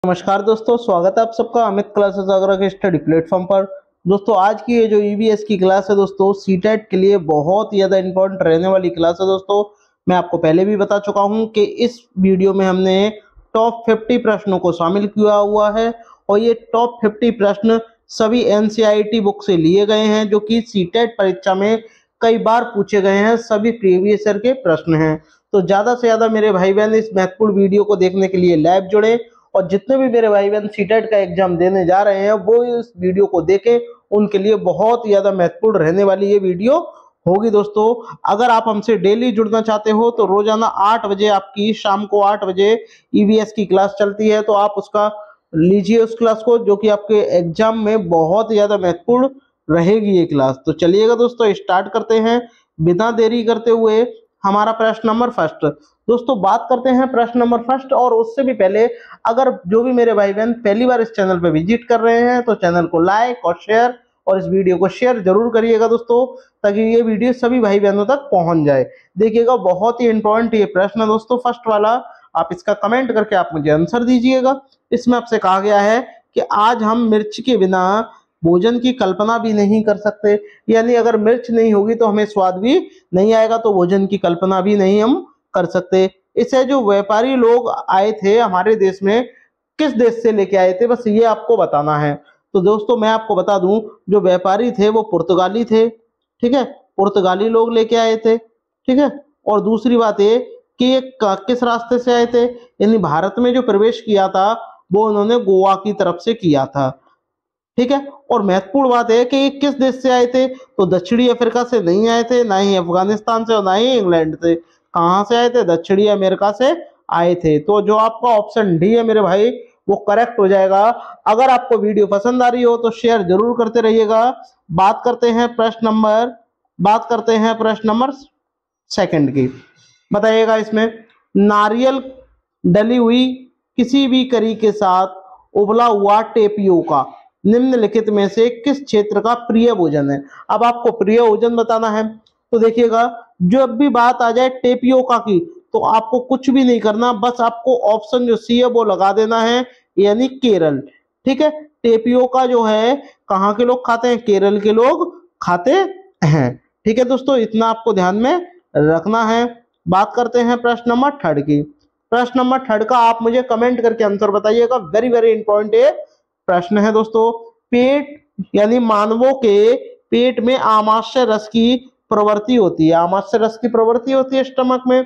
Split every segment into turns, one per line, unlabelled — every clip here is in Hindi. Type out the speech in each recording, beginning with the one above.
नमस्कार दोस्तों, स्वागत है आप सबका अमित क्लासेस आगरा के स्टडी प्लेटफॉर्म पर। दोस्तों आज की ये जो ईवीएस की क्लास है दोस्तों, सीटेट के लिए बहुत ही ज़्यादा इंपॉर्टेंट रहने वाली क्लास है दोस्तों। मैं आपको पहले भी बता चुका हूं कि इस वीडियो में हमने टॉप 50 प्रश्नों को शामिल किया हुआ है और ये टॉप 50 प्रश्न सभी एनसीईआरटी बुक से लिए गए हैं, जो कि सीटेट परीक्षा में कई बार पूछे गए हैं। सभी प्रीवियस ईयर के प्रश्न हैं। तो ज़्यादा से ज़्यादा मेरे भाई बहन इस महत्वपूर्ण वीडियो को देखने के लिए लाइव जुड़े और जितने भी मेरे भाई बहन सीटेट का एग्जाम देने जा रहे हैं वो इस वीडियो को देखें। उनके लिए बहुत ज्यादा महत्वपूर्ण रहने वाली ये वीडियो होगी दोस्तों। अगर आप हमसे डेली जुड़ना चाहते हो तो रोजाना 8 बजे आपकी शाम को 8 बजे ईवीएस की क्लास चलती है, तो आप उसका लीजिए उस क्लास को, जो कि आपके एग्जाम में बहुत ज्यादा महत्वपूर्ण रहेगी ये क्लास। तो चलिएगा दोस्तों, स्टार्ट करते हैं बिना देरी करते हुए। हमारा प्रश्न नंबर फर्स्ट दोस्तों, बात करते हैं प्रश्न नंबर फर्स्ट। और उससे भी पहले अगर जो भी मेरे भाई बहन पहली बार इस चैनल पे विजिट कर रहे हैं तो चैनल को लाइक और शेयर और इस वीडियो को शेयर जरूर करिएगा दोस्तों, ताकि ये वीडियो सभी भाई बहनों तक पहुंच जाए। देखिएगा, बहुत ही इंपॉर्टेंट ये प्रश्न है दोस्तों, फर्स्ट वाला। आप इसका कमेंट करके आप मुझे आंसर दीजिएगा। इसमें आपसे कहा गया है कि आज हम मिर्च के बिना भोजन की कल्पना भी नहीं कर सकते, यानी अगर मिर्च नहीं होगी तो हमें स्वाद भी नहीं आएगा, तो भोजन की कल्पना भी नहीं हम कर सकते। इसे जो व्यापारी लोग आए थे हमारे देश में, किस देश से लेके आए थे, बस ये आपको बताना है। तो दोस्तों मैं आपको बता दूं, जो व्यापारी थे वो पुर्तगाली थे, ठीक है, पुर्तगाली लोग लेके आए थे, ठीक है। और दूसरी बात ये कि ये किस रास्ते से आए थे, यानी भारत में जो प्रवेश किया था वो उन्होंने गोवा की तरफ से किया था, ठीक है। और महत्वपूर्ण बात है कि ये किस देश से आए थे, तो दक्षिणी अफ्रीका से नहीं आए थे, ना ही अफगानिस्तान से और ना ही इंग्लैंड से। कहां से आए थे? दक्षिणी अमेरिका से आए थे। तो जो आपका ऑप्शन डी है मेरे भाई, वो करेक्ट हो जाएगा। अगर आपको वीडियो पसंद आ रही हो तो शेयर जरूर करते रहिएगा। बात करते हैं प्रश्न नंबर सेकंड की। बताइएगा, इसमें नारियल डली हुई किसी भी करी के साथ उबला हुआ टेपियोका निम्नलिखित में से किस क्षेत्र का प्रिय भोजन है। अब आपको प्रिय भोजन बताना है। तो देखिएगा, जब भी बात आ जाए टेपियोका की तो आपको कुछ भी नहीं करना, बस आपको ऑप्शन जो सी है वो लगा देना है, यानी केरल, ठीक है। टेपियोका जो है कहाँ के लोग खाते हैं? केरल के लोग खाते हैं, ठीक है दोस्तों, इतना आपको ध्यान में रखना है। बात करते हैं प्रश्न नंबर थर्ड की। प्रश्न नंबर थर्ड का आप मुझे कमेंट करके आंसर बताइएगा। वेरी वेरी इंपॉर्टेंट प्रश्न है दोस्तों। पेट यानी मानवों के पेट में आमाशय रस की प्रवृत्ति होती है। आमाशय रस की प्रवृत्ति होती है स्टमक में,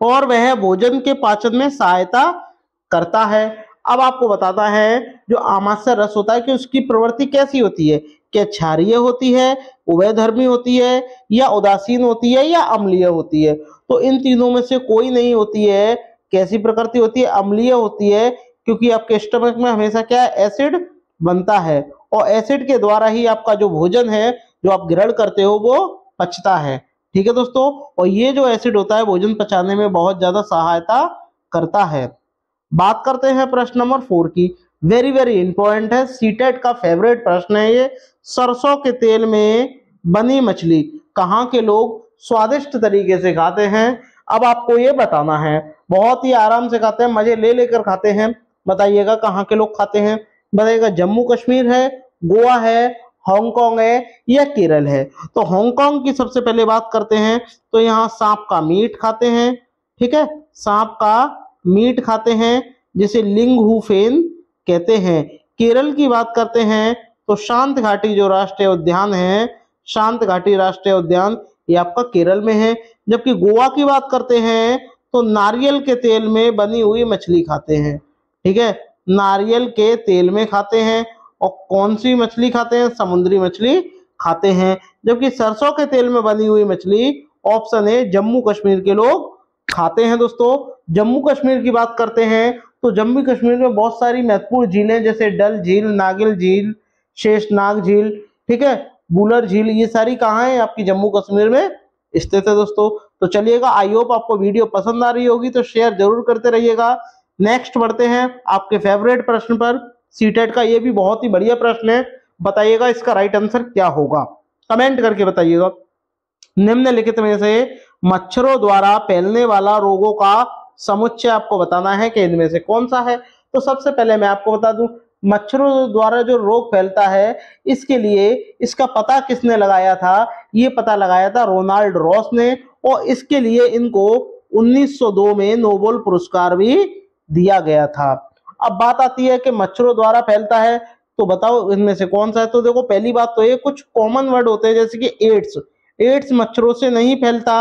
और वह भोजन के पाचन में सहायता करता है। अब आपको बताता है जो आमाशय रस होता है कि उसकी प्रवृत्ति कैसी होती है, क्या क्षारीय होती है, उभयधर्मी होती है, या उदासीन होती है, या अम्लीय होती है। तो इन तीनों में से कोई नहीं होती है। कैसी प्रकृति होती है? अम्लीय होती है, क्योंकि आपके स्टमक में हमेशा क्या है? एसिड बनता है, और एसिड के द्वारा ही आपका जो भोजन है जो आप ग्रहण करते हो वो पचता है, ठीक है दोस्तों। और ये जो एसिड होता है भोजन पचाने में बहुत ज्यादा सहायता करता है। बात करते हैं प्रश्न नंबर 4 की। वेरी वेरी इंपॉर्टेंट है, सीटेट का फेवरेट प्रश्न है ये। सरसों के तेल में बनी मछली कहाँ के लोग स्वादिष्ट तरीके से खाते हैं? अब आपको ये बताना है। बहुत ही आराम से खाते हैं, मजे ले लेकर खाते हैं। बताइएगा कहाँ के लोग खाते हैं। बताइएगा, जम्मू कश्मीर है, गोवा है, हांगकांग है, या केरल है। तो हांगकांग की सबसे पहले बात करते हैं, तो यहाँ सांप का मीट खाते हैं, ठीक है, सांप का मीट खाते हैं, जिसे लिंगहू फेन कहते हैं। केरल की बात करते हैं तो शांत घाटी जो राष्ट्रीय उद्यान है, शांत घाटी राष्ट्रीय उद्यान, ये आपका केरल में है। जबकि गोवा की बात करते हैं तो नारियल के तेल में बनी हुई मछली खाते हैं, ठीक है, नारियल के तेल में खाते हैं। और कौन सी मछली खाते हैं? समुद्री मछली खाते हैं। जबकि सरसों के तेल में बनी हुई मछली, ऑप्शन ए, जम्मू कश्मीर के लोग खाते हैं दोस्तों। जम्मू कश्मीर की बात करते हैं तो जम्मू कश्मीर में बहुत सारी महत्वपूर्ण झीलें, जैसे डल झील, नागिल झील, शेषनाग झील, ठीक है, बुलर झील, ये सारी कहाँ है? आपकी जम्मू कश्मीर में स्थित है दोस्तों। तो चलिएगा, आई होप आपको वीडियो पसंद आ रही होगी, तो शेयर जरूर करते रहिएगा। नेक्स्ट बढ़ते हैं आपके फेवरेट प्रश्न पर, सीटेट का। ये भी बहुत ही बढ़िया प्रश्न है। बताइएगा इसका राइट आंसर क्या होगा, कमेंट करके बताइएगा। निम्नलिखित में से मच्छरों द्वारा फैलने वाला रोगों का समुच्चय आपको बताना है कि इनमें से कौन सा है। तो सबसे पहले मैं आपको बता दूं, मच्छरों द्वारा जो रोग फैलता है इसके लिए इसका पता किसने लगाया था? ये पता लगाया था रोनाल्ड रॉस ने, और इसके लिए इनको 1902 में नोबेल पुरस्कार भी दिया गया था। अब बात आती है कि मच्छरों द्वारा फैलता है, तो बताओ इनमें से कौन सा है? तो देखो, पहली बात तो ये कुछ कॉमन वर्ड होते हैं, जैसे कि एड्स। एड्स मच्छरों से नहीं फैलता,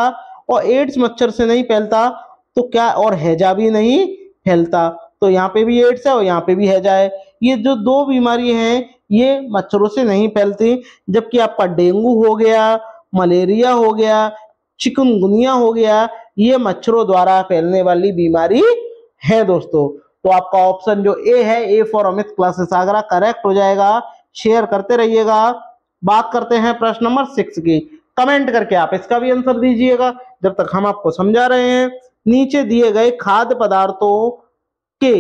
और एड्स मच्छर से नहीं फैलता तो क्या, और हैजा भी नहीं फैलता। तो यहाँ पे भी एड्स है और यहाँ पे भी हैजा है। ये जो दो बीमारी हैं ये मच्छरों से नहीं फैलती, जबकि आपका डेंगू हो गया, मलेरिया हो गया, चिकनगुनिया हो गया, ये मच्छरों द्वारा फैलने वाली बीमारी है दोस्तों। तो आपका ऑप्शन जो ए है, A for Amit classes Agra, correct हो जाएगा। शेयर करते रहिएगा। बात करते हैं प्रश्न नंबर 6 की। कमेंट करके आप इसका भी आंसर दीजिएगा जब तक हम आपको समझा रहे हैं। नीचे दिए गए खाद्य पदार्थों के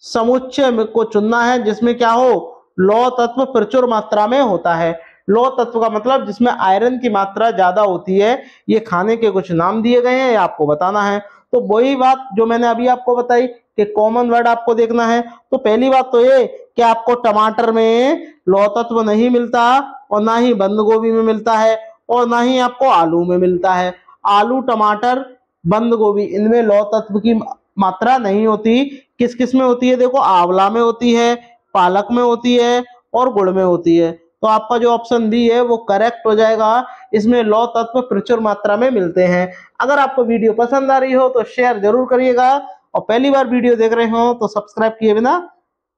समुच्चय को चुनना है जिसमें क्या हो, लौह तत्व प्रचुर मात्रा में होता है। लौह तत्व का मतलब जिसमें आयरन की मात्रा ज्यादा होती है। ये खाने के कुछ नाम दिए गए हैं, ये आपको बताना है। तो वही बात जो मैंने अभी आपको बताई कि कॉमन वर्ड आपको देखना है। तो पहली बात तो ये कि आपको टमाटर में लौह तत्व नहीं मिलता, और ना ही बंद गोभी में मिलता है, और ना ही आपको आलू में मिलता है। आलू, टमाटर, बंद गोभी, इनमें लौह तत्व की मात्रा नहीं होती। किस किस में होती है? देखो, आंवला में होती है, पालक में होती है, और गुड़ में होती है। तो आपका जो ऑप्शन बी है वो करेक्ट हो जाएगा। इसमें लौह तत्व प्रचुर मात्रा में मिलते हैं। अगर आपको वीडियो पसंद आ रही हो तो शेयर जरूर करिएगा, और पहली बार वीडियो देख रहे हो तो सब्सक्राइब किए बिना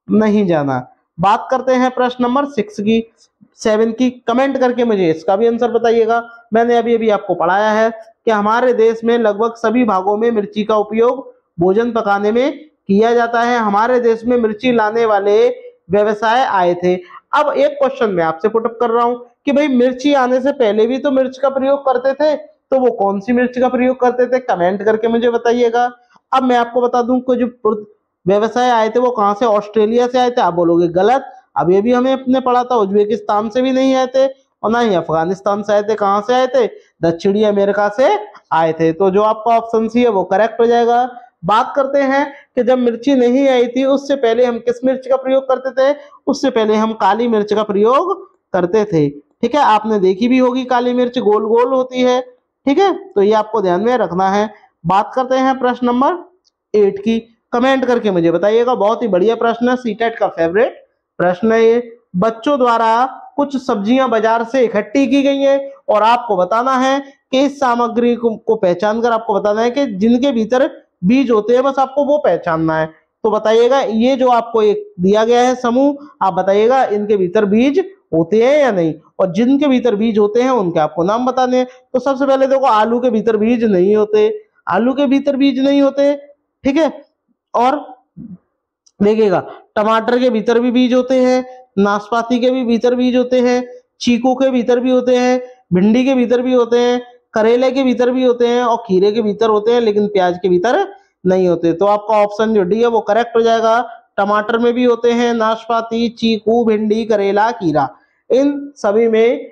नहीं जाना। बात करते हैं प्रश्न नंबर 7 की। कमेंट करके मुझे इसका भी आंसर बताइएगा। मैंने अभी अभी आपको पढ़ाया है कि हमारे देश में लगभग सभी भागों में मिर्ची का उपयोग भोजन पकाने में किया जाता है। हमारे देश में मिर्ची लाने वाले व्यवसाय आए थे। अब एक क्वेश्चन मैं आपसे पुटअप कर रहा हूं कि भाई, मिर्ची आने से पहले भी तो मिर्च का प्रयोग करते थे, तो वो कौन सी मिर्च का प्रयोग करते थे? कमेंट करके मुझे बताइएगा। अब मैं आपको बता दूं कि जो व्यवसाय आए थे वो कहां से? ऑस्ट्रेलिया से आए थे। आप बोलोगे गलत, अब ये भी हमें अपने पढ़ा था, उज्बेकिस्तान से भी नहीं आए थे, और ना ही अफगानिस्तान से आए थे। कहां से आए थे? दक्षिणी अमेरिका से आए थे। तो जो आपका ऑप्शन सी है वो करेक्ट हो जाएगा। बात करते हैं कि जब मिर्ची नहीं आई थी उससे पहले हम किस मिर्च का प्रयोग करते थे? उससे पहले हम काली मिर्च का प्रयोग करते थे। ठीक है, आपने देखी भी होगी, काली मिर्च गोल गोल होती है। ठीक है, तो ये आपको ध्यान में रखना है। बात करते हैं प्रश्न नंबर 8 की। कमेंट करके मुझे बताइएगा। बहुत ही बढ़िया प्रश्न है, सीटेट का फेवरेट प्रश्न है ये। बच्चों द्वारा कुछ सब्जियां बाजार से इकट्ठी की गई है, और आपको बताना है कि इस सामग्री को पहचान कर आपको बताना है कि जिनके भीतर बीज होते हैं, बस आपको वो पहचानना है। तो बताइएगा, ये जो आपको एक दिया गया है समूह, आप बताइएगा इनके भीतर बीज होते हैं या नहीं, और जिनके भीतर बीज होते हैं उनके आपको नाम बताने हैं। तो सबसे पहले देखो, आलू के भीतर बीज नहीं होते, आलू के भीतर बीज नहीं होते। ठीक है, और देखिएगा, टमाटर के भीतर भी बीज होते हैं, नाशपाती के भी भीतर बीज होते हैं, चीकू के भीतर भी होते हैं, भिंडी के भीतर भी होते हैं, करेले के भीतर भी होते हैं, और खीरे के भीतर होते हैं, लेकिन प्याज के भीतर नहीं होते। तो आपका ऑप्शन जो डी है वो करेक्ट हो जाएगा। टमाटर में भी होते हैं, नाशपाती, चीकू, भिंडी, करेला, खीरा, इन सभी में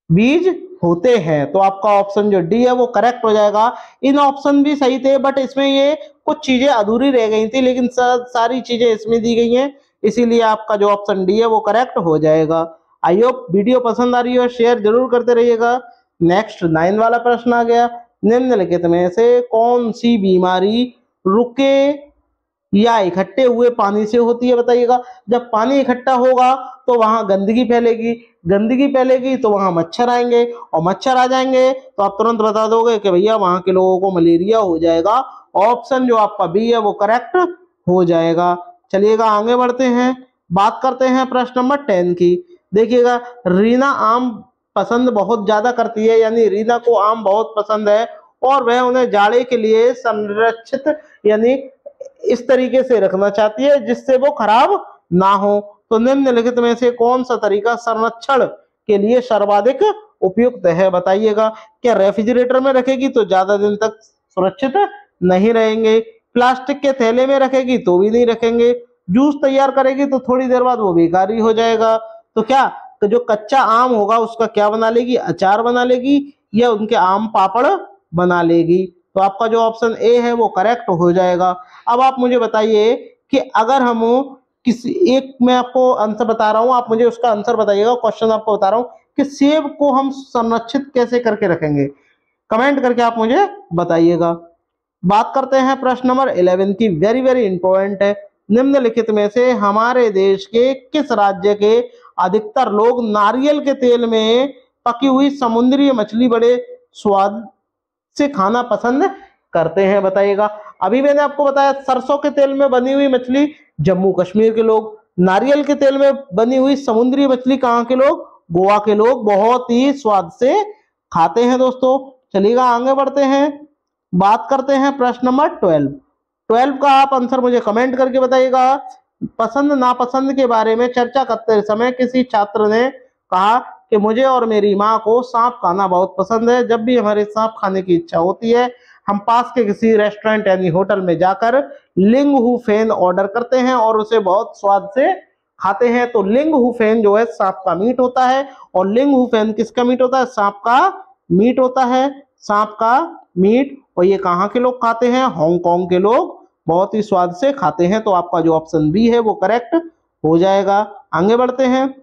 बीज होते हैं। तो आपका ऑप्शन जो डी है वो करेक्ट हो जाएगा। इन ऑप्शन भी सही थे, बट इसमें ये कुछ चीजें अधूरी रह गई थी, लेकिन सारी चीजें इसमें दी गई हैं, इसीलिए आपका जो ऑप्शन डी है वो करेक्ट हो जाएगा। आई होप वीडियो पसंद आ रही हो, शेयर जरूर करते रहिएगा। नेक्स्ट 9 वाला प्रश्न आ गया। निम्नलिखित में से कौन सी बीमारी रुके या इकट्ठे हुए पानी से होती है? बताइएगा। जब पानी इकट्ठा होगा तो वहां गंदगी फैलेगी, गंदगी फैलेगी तो वहां मच्छर आएंगे, और मच्छर आ जाएंगे तो आप तुरंत बता दोगे कि भैया वहां के लोगों को मलेरिया हो जाएगा। ऑप्शन जो आपका बी है वो करेक्ट हो जाएगा। चलिएगा आगे बढ़ते हैं। बात करते हैं प्रश्न नंबर 10 की। देखिएगा, रीना आम पसंद बहुत ज्यादा करती है, यानी रीना को आम बहुत पसंद है, और वह उन्हें जाड़े के लिए संरक्षित यानी इस तरीके से रखना चाहती है जिससे वो खराब ना हो। तो निम्नलिखित में से कौन सा तरीका संरक्षण के लिए सर्वाधिक उपयुक्त है? बताइएगा। क्या रेफ्रिजरेटर में रखेगी तो ज्यादा दिन तक सुरक्षित नहीं रहेंगे, प्लास्टिक के थैले में रखेगी तो भी नहीं रखेंगे, जूस तैयार करेगी तो थोड़ी देर बाद वो बेकार ही हो जाएगा, तो क्या, तो जो कच्चा आम होगा उसका क्या बना लेगी? अचार बना लेगी, या उनके आम पापड़ बना लेगी। तो आपका जो ऑप्शन ए है वो करेक्ट हो जाएगा। अब आप मुझे बताइए कि अगर हम किसी एक, मैं आपको आंसर बता रहा हूं, आप मुझे उसका आंसर बताइएगा, क्वेश्चन आपको बता रहा हूं कि सेब को हम संरक्षित कैसे करके रखेंगे, कमेंट करके आप मुझे बताइएगा। बात करते हैं प्रश्न नंबर 11 की, वेरी वेरी इंपॉर्टेंट है। निम्नलिखित में से हमारे देश के किस राज्य के अधिकतर लोग नारियल के तेल में पकी हुई समुद्री मछली बड़े स्वाद से खाना पसंद करते हैं, बताइएगा। अभी मैंने आपको बताया सरसों के तेल में बनी हुई मछली जम्मू कश्मीर के लोग, नारियल के तेल में बनी हुई समुद्री मछली कहाँ के लोग, गोवा के लोग बहुत ही स्वाद से खाते हैं दोस्तों। चलिएगा आगे बढ़ते हैं, बात करते हैं प्रश्न नंबर 12 का आप आंसर मुझे कमेंट करके बताइएगा। पसंद नापसंद के बारे में चर्चा करते समय किसी छात्र ने कहा कि मुझे और मेरी माँ को सांप खाना बहुत पसंद है। जब भी हमारे सांप खाने की इच्छा होती है हम पास के किसी रेस्टोरेंट यानी होटल में जाकर लिंग हु फेन ऑर्डर करते हैं और उसे बहुत स्वाद से खाते हैं। तो लिंग हु फेन जो है सांप का मीट होता है, और लिंग हु फेन किसका मीट होता है, सांप का मीट होता है, सांप का मीट। और ये कहाँ के लोग खाते हैं, हांगकांग के लोग बहुत ही स्वाद से खाते हैं। तो आपका जो ऑप्शन बी है वो करेक्ट हो जाएगा। आगे बढ़ते हैं,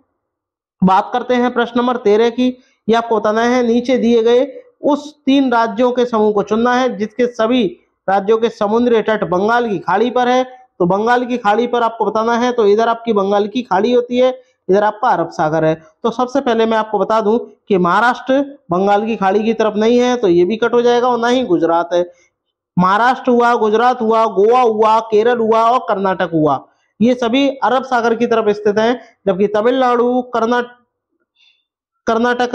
बात करते हैं प्रश्न नंबर 13 की। ये आपको बताना है नीचे दिए गए उस 3 राज्यों के समूह को चुनना है जिसके सभी राज्यों के समुद्री तट बंगाल की खाड़ी पर है। तो बंगाल की खाड़ी पर आपको बताना है, तो इधर आपकी बंगाल की खाड़ी होती है, इधर आपका अरब सागर है। तो सबसे पहले मैं आपको बता दूं कि महाराष्ट्र बंगाल की खाड़ी की तरफ नहीं है, तो ये भी कट हो जाएगा, और ना ही गुजरात है। महाराष्ट्र हुआ, गुजरात हुआ, गोवा हुआ, केरल हुआ और कर्नाटक हुआ, ये सभी अरब सागर की तरफ स्थित हैं। जबकि तमिलनाडु, कर्नाटक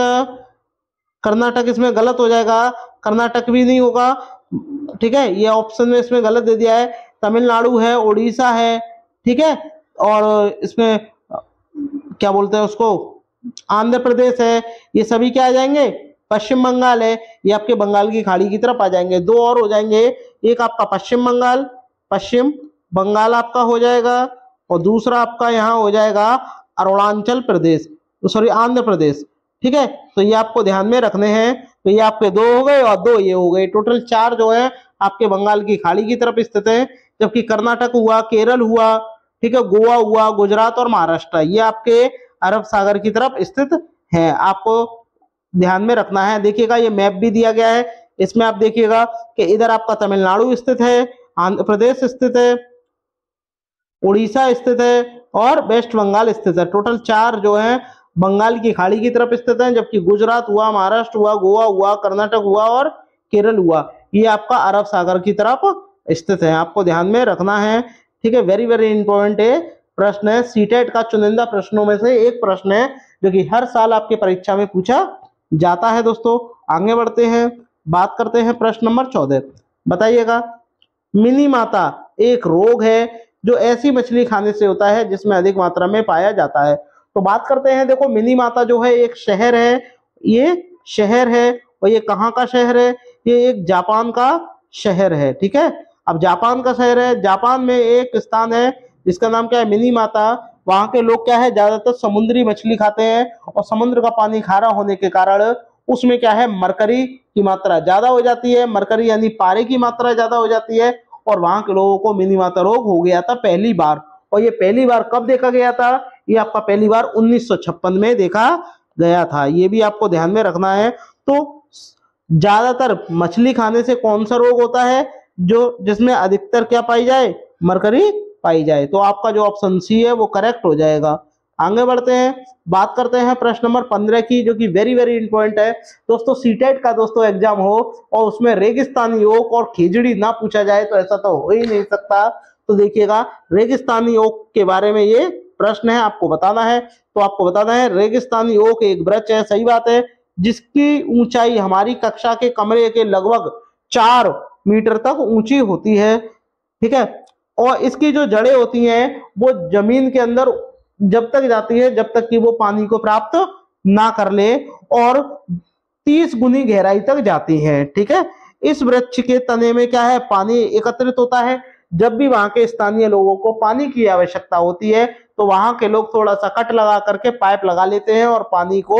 कर्नाटक इसमें गलत हो जाएगा, कर्नाटक भी नहीं होगा, ठीक है, ये ऑप्शन में इसमें गलत दे दिया है। तमिलनाडु है, उड़ीसा है, ठीक है, और इसमें क्या बोलते हैं उसको, आंध्र प्रदेश है, ये सभी क्या आ जाएंगे, पश्चिम बंगाल है, ये आपके बंगाल की खाड़ी की तरफ आ जाएंगे। 2 और हो जाएंगे, एक आपका पश्चिम बंगाल आपका हो जाएगा, और दूसरा आपका यहाँ हो जाएगा अरुणाचल प्रदेश, सॉरी आंध्र प्रदेश, ठीक है। तो ये आपको ध्यान में रखने हैं। तो ये आपके 2 हो गए और 2 ये हो गए, टोटल 4 जो है आपके बंगाल की खाड़ी की तरफ स्थित है। जबकि कर्नाटक हुआ, केरल हुआ, ठीक है, गोवा हुआ, गुजरात और महाराष्ट्र ये आपके अरब सागर की तरफ स्थित है, आपको ध्यान में रखना है। देखिएगा ये मैप भी दिया गया है, इसमें आप देखिएगा कि इधर आपका तमिलनाडु स्थित है, आंध्र प्रदेश स्थित है, उड़ीसा स्थित है और वेस्ट बंगाल स्थित है। टोटल 4 जो है बंगाल की खाड़ी की तरफ स्थित है, जबकि गुजरात हुआ, महाराष्ट्र हुआ, गोवा हुआ, कर्नाटक हुआ और केरल हुआ, ये आपका अरब सागर की तरफ स्थित है, आपको ध्यान में रखना है, ठीक है। वेरी वेरी इंपॉर्टेंट है प्रश्न है, सीटेट का चुनिंदा प्रश्नों में से एक प्रश्न है जो कि हर साल आपके परीक्षा में पूछा जाता है दोस्तों। आगे बढ़ते हैं, बात करते हैं प्रश्न नंबर 14, बताइएगा। मिनी माता एक रोग है जो ऐसी मछली खाने से होता है जिसमें अधिक मात्रा में पाया जाता है। तो बात करते हैं, देखो मिनी माता जो है एक शहर है, ये शहर है, और ये कहाँ का शहर है, ये एक जापान का शहर है, ठीक है। अब जापान का शहर है, जापान में एक स्थान है जिसका नाम क्या है, मिनी माता। वहां के लोग क्या है, ज्यादातर समुद्री मछली खाते हैं, और समुद्र का पानी खारा होने के कारण उसमें क्या है, मरकरी की मात्रा ज्यादा हो जाती है, मरकरी यानी पारे की मात्रा ज्यादा हो जाती है, और वहां के लोगों को मिनी माता रोग हो गया था पहली बार। और ये पहली बार कब देखा गया था, ये आपका पहली बार 1956 में देखा गया था, ये भी आपको ध्यान में रखना है। तो ज्यादातर मछली खाने से कौन सा रोग होता है, जो जिसमें अधिकतर क्या पाई जाए, मरकरी पाई जाए। तो आपका जो ऑप्शन सी है वो करेक्ट हो जाएगा। आगे बढ़ते हैं, बात करते हैं प्रश्न नंबर 15 की, जो कि वेरी वेरी इंपॉर्टेंट है दोस्तों। सीटेट का दोस्तों एग्जाम हो और उसमें रेगिस्तानी ओक और खिचड़ी ना पूछा जाए तो ऐसा तो हो ही नहीं सकता। तो देखिएगा रेगिस्तानी ओक के बारे में ये प्रश्न है, आपको बताना है। तो आपको बताना है रेगिस्तानी ओक एक वृक्ष है, सही बात है, जिसकी ऊंचाई हमारी कक्षा के कमरे के लगभग 4 मीटर तक ऊंची होती है, ठीक है। और इसकी जो जड़ें होती हैं वो जमीन के अंदर जब तक जाती है जब तक कि वो पानी को प्राप्त ना कर ले, और 30 गुनी गहराई तक जाती है, ठीक है। इस वृक्ष के तने में क्या है, पानी एकत्रित होता है। जब भी वहां के स्थानीय लोगों को पानी की आवश्यकता होती है तो वहां के लोग थोड़ा सा कट लगा करके पाइप लगा लेते हैं और पानी को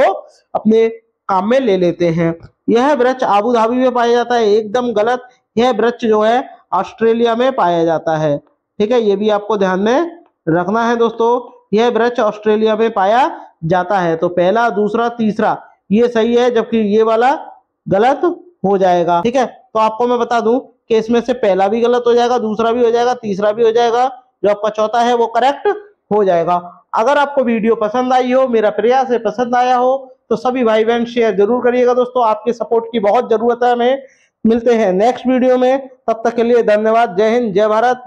अपने काम में ले लेते हैं। यह वृक्ष आबू धाबी में पाया जाता है, एकदम गलत, यह वृक्ष जो है ऑस्ट्रेलिया में पाया जाता है, ठीक है, ये भी आपको ध्यान में रखना है दोस्तों। यह वृक्ष ऑस्ट्रेलिया में पाया जाता है। तो पहला, दूसरा, तीसरा ये सही है, जबकि ये वाला गलत हो जाएगा। ठीक है, तो आपको मैं बता दूं कि इसमें से पहला भी गलत हो जाएगा, दूसरा भी हो जाएगा, तीसरा भी हो जाएगा, जो आपका चौथा है वो करेक्ट हो जाएगा। अगर आपको वीडियो पसंद आई हो, मेरा प्रयास है पसंद आया हो, तो सभी भाई बहन शेयर जरूर करिएगा दोस्तों। आपके सपोर्ट की बहुत जरूरत है हमें। मिलते हैं नेक्स्ट वीडियो में, तब तक के लिए धन्यवाद। जय हिंद, जय भारत।